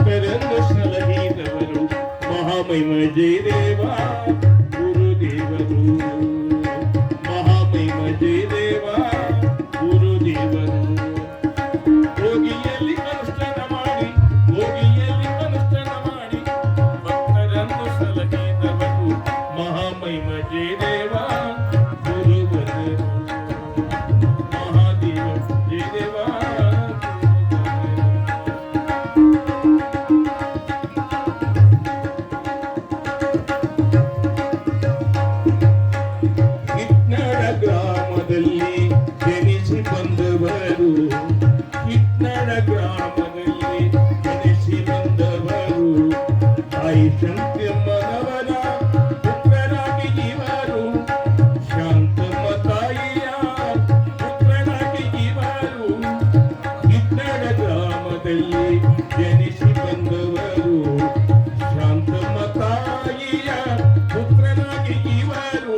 ಭಕ್ತರನ್ನು ಸಲಹಿದವರು ಮಹಾಮಹಿಮ ಜಯದೇವ ಗುರುದೇವರು. ಮಹಾಮಹಿಮ ಜಯದೇವ ಗುರುದೇವರು. ಯೋಗಿಯಲ್ಲಿ ಅನುಷ್ಠಾನ ಮಾಡಿ ಯೋಗಿಯಲ್ಲಿ ಅನುಷ್ಠಾನ ಮಾಡಿ ಭಕ್ತರನ್ನು ಸಲಹಿದವರು ಮಹಾಮಹಿಮ ಜಯದೇವ ಗುರುವರು. ಮಹಾದೇವ ಜಯದೇವ. ಗ್ರಾಮದಲ್ಲಿ ಜನಿಸಿ ಬಂದವರು ಹಿಟ್ನಡ ಗ್ರಾಮದಲ್ಲಿ ಜನಿಸಿ ಬಂದವರು ತಾಯಿ ಶಾಂತಮ್ಮನವರ ಪುತ್ರರಾಗಿ ಇವರು. ಶಾಂತಮ್ಮ ತಾಯಿಯ ಪುತ್ರರಾಗಿ ಇವರು. ಹಿಟ್ನಡ ಗ್ರಾಮದಲ್ಲಿ ಜನಿಸಿ ಬಂದವರು ಶಾಂತಮ್ಮ ತಾಯಿಯ ಪುತ್ರರಾಗಿ ಇವರು.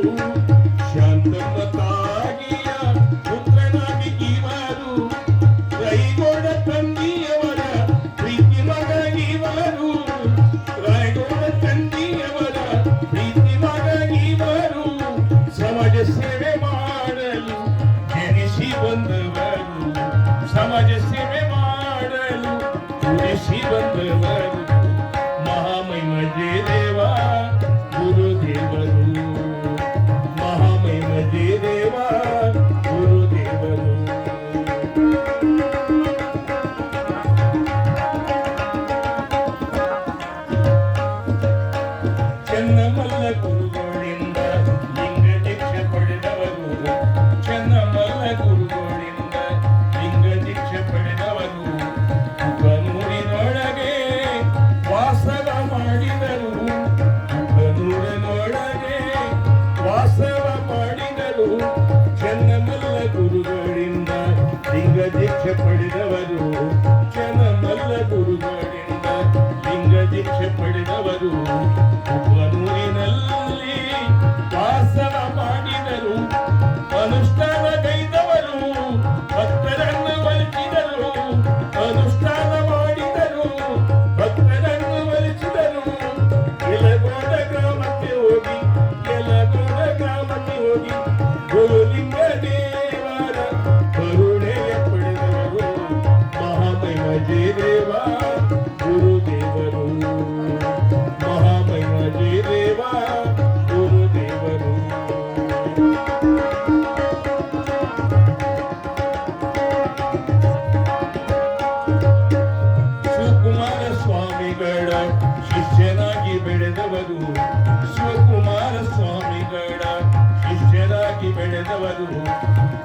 ಶಾಂತಮ್ಮ ತಾಯಿಯ ಪುತ್ರನಾಗಿ ಇವರು. ರಾಯಗೌಡ ತಂದೆಯವರ ಪ್ರೀತಿ ಮಗ ಇವರು. ರಾಯಗೌಡ ತಂದೆಯವರ ಪ್ರೀತಿ ಮಗ ಇವರು. ಸಮಾಜ ಸೇವೆ ಮಾಡಲು ಜನಿಸಿ ಬಂದವರು. ಸಮಾಜ ಸೇವೆ ಮಾಡಲು ಜನಿಸಿ ಬಂದವರು ಮಹಾಮಹಿಮ ಜಯದೇವ ಗುರುದೇವರು. ಮಹಾಮಹಿಮ ಜಯದೇವ ಗುರುದೇವರು. ಚೆನ್ನಮಲ್ಲ ಗುರುಗಳಿಂದ ಲಿಂಗ ದೀಕ್ಷೆ ಪಡೆದವರು. ಚೆನ್ನಮಲ್ಲ ಗುರುಗಳಿಂದ ಲಿಂಗ ದೀಕ್ಷೆ ಪಡೆದವರು. ಕುಕನೂರಿನೊಳಗೆ ವಾಸವ ಮಾಡಿದರು. ಕುಕನೂರಿನೊಳಗೆ ವಾಸವ ಮಾಡಿದರು. ಚೆನ್ನಮಲ್ಲ ಗುರುಗಳಿಂದ ಲಿಂಗ ದೀಕ್ಷೆ ಪಡೆದವರು. ಚೆನ್ನಮಲ್ಲ ಗುರುಗಳಿಂದ ಲಿಂಗ ದೀಕ್ಷೆ ಪಡೆದವರು. ಕುಕನೂರಿನಲ್ಲಿ ವಾಸವ ಮಾಡಿದರು. ಅನುಷ್ಠಾನ ಗೈದವರು ಭಕ್ತರನ್ನು ಒಲಿಸಿದರು. ಅನುಷ್ಠಾನ ಮಾಡಿದರು ಭಕ್ತರನ್ನು ಒಲಿಸಿದರು. ಯಲಗೋಡ ಗ್ರಾಮಕ್ಕೆ ಹೋಗಿ ಯಲಗೋಡ ಗ್ರಾಮಕ್ಕೆ ಹೋಗಿ ಗುರುಲಿಂಗ ದೇವರ ಕರುಣೆಯ ಪಡೆದವರು ಮಹಾಮಹಿಮ ಜಯದೇವ ಗುರುದೇವರು. ಮಹಾಮಹಿಮ ಜಯದೇವ ಗುರುದೇವರು. ಶಿವಕುಮಾರ ಸ್ವಾಮಿಗಳ ಶಿಷ್ಯನಾಗಿ ಬೆಳೆದವರು. ಶಿವಕುಮಾರ ಸ್ವಾಮಿಗಳ ಶಿಷ್ಯರಾಗಿ ಬೆಳೆದವರು.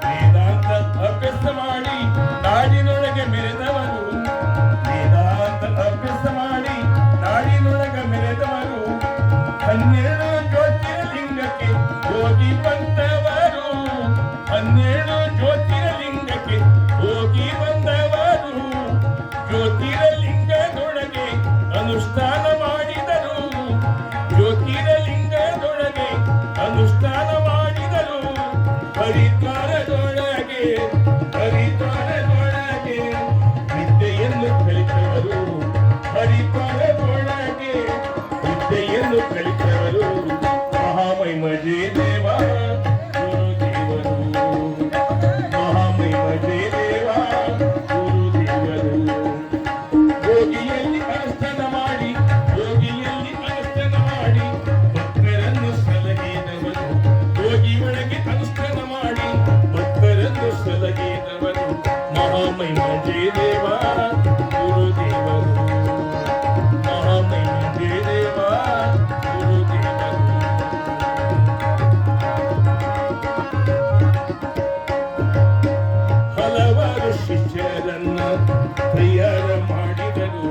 ವೇದಾಂತ ಅಭ್ಯಾಸ ಮಾಡಿ ನಾಡಿನೊಳಗೆ ಮೆರೆದವರು. ವೇದಾಂತ ಅಭ್ಯಾಸ ಮಾಡಿ ನಾಡಿನೊಳಗೆ ಮೆರೆದವರು. 12 ಜ್ಯೋತಿರ್ಲಿಂಗಕ್ಕೆ ಹೋಗಿ ಬಂದವರು. 12 ಜ್ಯೋತಿರ್ಲಿಂಗಕ್ಕೆ ಹೋಗಿ ಬಂದವರು. ಜ್ಯೋತಿರ್ಲಿಂಗದೊಳಗೆ ಅನುಷ್ಠಾನ ಮಾಡಿದರು. ಜ್ಯೋತಿರ್ಲಿಂಗದೊಳಗೆ ಅನುಷ್ಠಾನ ಮಾಡಿದರು. ಹರಿದ್ವಾರದೊಳಗೆ ಹರಿದ್ವಾರದೊಳಗೆ ವಿದ್ಯೆಯನ್ನು ಕಲಿತವರು. ಹರಿದ್ವಾರದೊಳಗೆ ವಿದ್ಯೆಯನ್ನು ಕಲಿತವರು ಮಹಾಮಹಿಮ ಜಯದೇವ ಗುರುದೇವರು. ಮಹಾಮಹಿಮ ಜಯದೇವ ಗುರುದೇವರು. ಯೋಗಿಯಲ್ಲಿ ಅನುಷ್ಠಾನ ಮಾಡಿ ಯೋಗಿಯಲ್ಲಿ ಅನುಷ್ಠಾನ ಮಾಡಿ ಭಕ್ತರನ್ನು ಸಲಹಿದವರು. ಯೋಗಿ ಒಳಗೆ ಅನುಷ್ಠಾನ ಮಾಡಿ ಭಕ್ತರನ್ನು ಸಲಹಿದವರು ಮಹಾಮಹಿಮ ಜಯದೇವ ಗುರುದೇವರು. ಮಹಾಮಹಿಮ ಜಯದೇವ ಗುರುದೇವರು. ಹಲವಾರು ಶಿಷ್ಯರನ್ನು ತಯಾರ ಮಾಡಿದರು.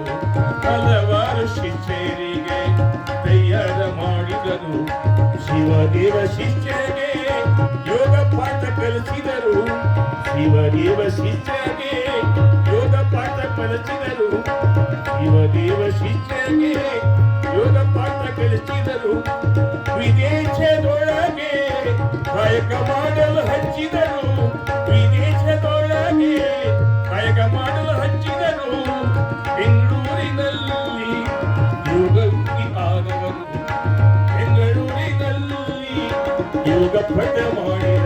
ಹಲವಾರು ಶಿಷ್ಯರಿಗೆ ತಯಾರ ಮಾಡಿದರು. ಶಿವದೇವ ಶಿಷ್ಯರಿಗೆ ಯೋಗ ಪಾಠ ಕಲಿಸಿದರು. ಶಿವದೇವ ಶಿಷ್ಯರಿಗೆ ಯೋಗ ಪಾಠ ಕಲಿಸಿದರು. ಶಿವದೇವ ಶಿಷ್ಯರಿಗೆ ಯೋಗ ಪಾಠ ಕಲಿಸಿದರು. ವಿದೇಶದೊಳಗೆ ಕಾಯಕ ಮಾಡಲು ಹಚ್ಚಿದರು. ವಿದೇಶದೊಳಗೆ ಕಾಯಕ ಮಾಡಲು ಹಚ್ಚಿದರು. ಬೆಂಗಳೂರಿನಲ್ಲಿ ಪಠ ಮಾಡಿದರು